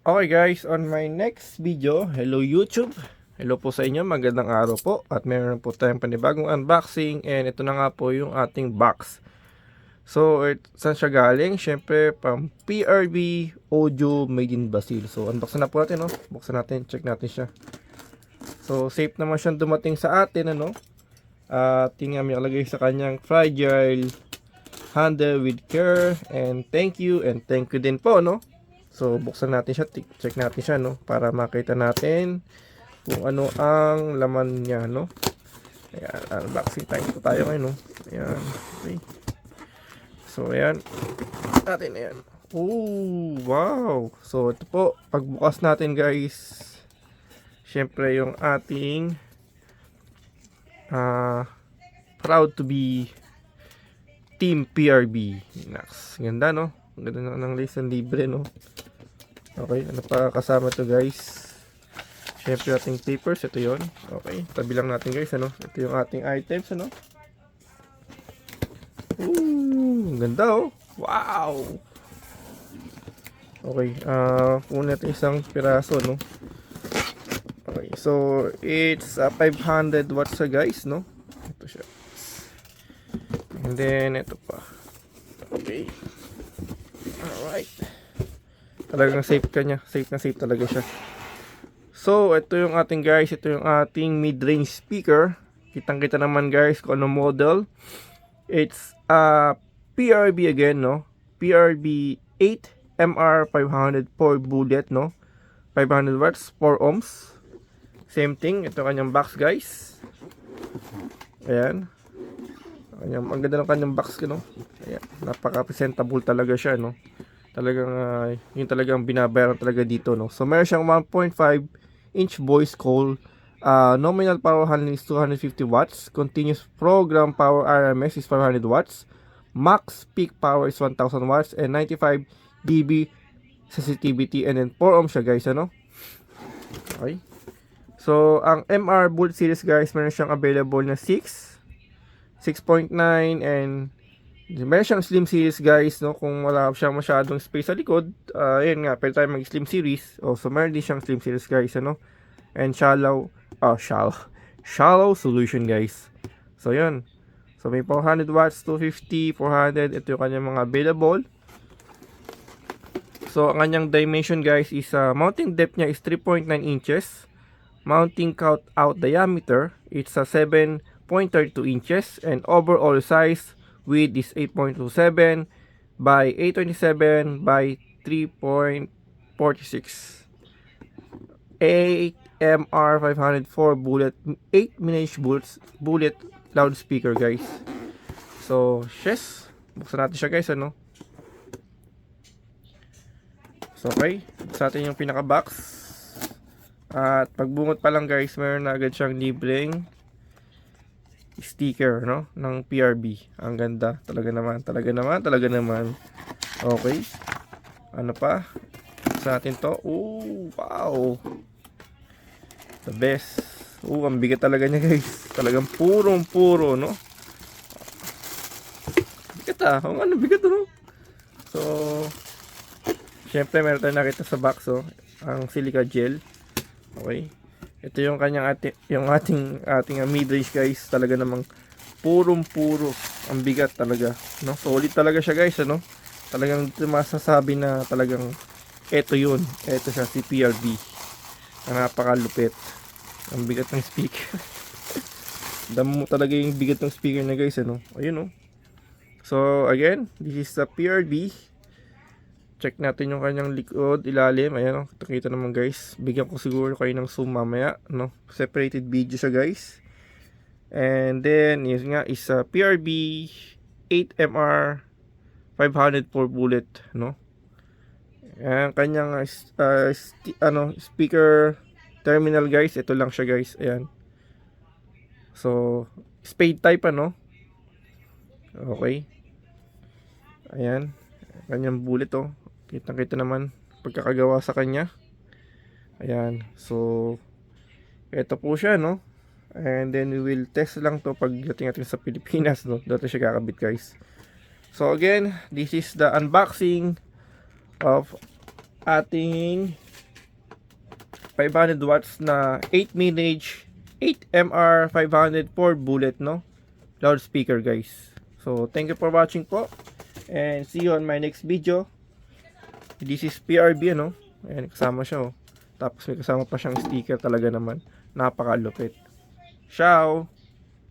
Okay guys, on my next video, hello YouTube. Hello po sa inyo, magandang araw po. At meron po tayong panibagong unboxing. And ito na nga po yung ating box. So, saan siya galing? Siyempre, pang PRB Audio Made in Brazil. So, unboxin na po natin, no? Buksan natin, check natin siya. So, safe naman siyang dumating sa atin, ano? At yung may nakalagay sa kanyang fragile, handle with care, and thank you din po, no? So, buksan natin siya, check natin siya, no? Para makita natin kung ano ang laman niya, no? Ayan, unboxing time po tayo ngayon, no? Ayan, okay. So, ayan. Natin, ayan. Oh, wow! So, ito po, pagbukas natin, guys, syempre yung ating proud to be Team PRB. Next, ganda, no? Ganda ng lesson libre, no? Okay, ano pa kasama to, guys? Syempre ating papers, ito yon. Okay, tabi lang natin, guys, ano? Ito yung ating items, ano? Ooh, ganda, oh. Wow! Okay, kunin natin isang piraso, no? Okay, so it's 500 watts, guys, no? Ito siya. And then ito pa. Okay. Alright. Talagang safe ka niya. Safe na safe talaga siya. So, ito yung ating, guys. Ito yung ating mid-range speaker. Kitang-kita naman, guys, kung ano model. It's PRB again, no? PRB 8 MR500 4 bullet, no? 500 watts, 4 ohms. Same thing. Ito kanyang box, guys. Ayan. Ang ganda ng kanyang box, no? Ayan. Napaka-presentable talaga siya, no? Talagang yun talagang binabayaran talaga dito, no? So meron siyang 1.5 inch voice call, nominal power handling is 250 watts, continuous program power RMS is 500 watts, max peak power is 1000 watts, and 95 dB sensitivity, and then 4 ohms siya, guys, ano? Okay. So ang MR Bullet series, guys, meron siyang available na 6, 6.9, and meron siyang slim series, guys, no? Kung wala siyang masyadong space sa likod, yun nga, pwede tayo mag slim series. So meron din siyang slim series, guys, ano? And shallow solution, guys. So yun. So may 400 watts, 250, 400. Ito yung kanyang mga available. So ang kanyang dimension, guys, is mounting depth niya is 3.9 inches. Mounting cut out diameter, it's 7.32 inches. And overall size width is 8.27 by 827 by 3.46. 8 MR504 bullet, 8 mini-inch bullet loudspeaker, guys. So, yes, buksan natin siya, guys, ano? So, okay, buksan natin yung pinaka-box. At pagbungot pa lang, guys, meron na agad siyang libreng sticker, no, ng PRB. Ang ganda, talaga naman. Okay, ano pa sa atin to? Oh, wow, the best. Ang bigat talaga niya, guys. Talagang puro, no? Bigat, ano, bigat, no? So, syempre meron tayong nakita sa box, oh, ang silica gel. Okay, ito yung kanyang ating mid-range, guys. Talaga namang puro ang bigat talaga, no? Solid talaga siya, guys, ano? Talagang masasabi na talagang ito siya, si PRB. Ang napakalupit. Ang bigat ng speaker. Damo talaga yung bigat ng speaker na, guys, ano? Ayun, no? So again, this is the PRB. Check natin yung kanyang likod, ilalim. Ayan, no? Kita naman, guys. Bigyan ko siguro kayo ng zoom mamaya, no? Separated video siya, guys. And then, yun nga, is PRB 8MR 504 bullet, no? Ayan, kanyang speaker terminal, guys. Ito lang siya, guys. Ayan. So, spade type, ano? Okay. Ayan. Kanyang bullet, oh. Kitang-kita naman pagkakagawa sa kanya. Ayan. So, ito po siya, no? And then we will test lang to pagdating natin sa Pilipinas, no? Dito siya kakabit, guys. So again, this is the unboxing of ating 500 watts na 8 minage 8MR 504 bullet, no? Loudspeaker, guys. So, thank you for watching po. And see you on my next video. This is PRB, ano? Ayan, kasama siya, oh. Tapos may kasama pa siyang sticker talaga naman. Napakalupit. Ciao!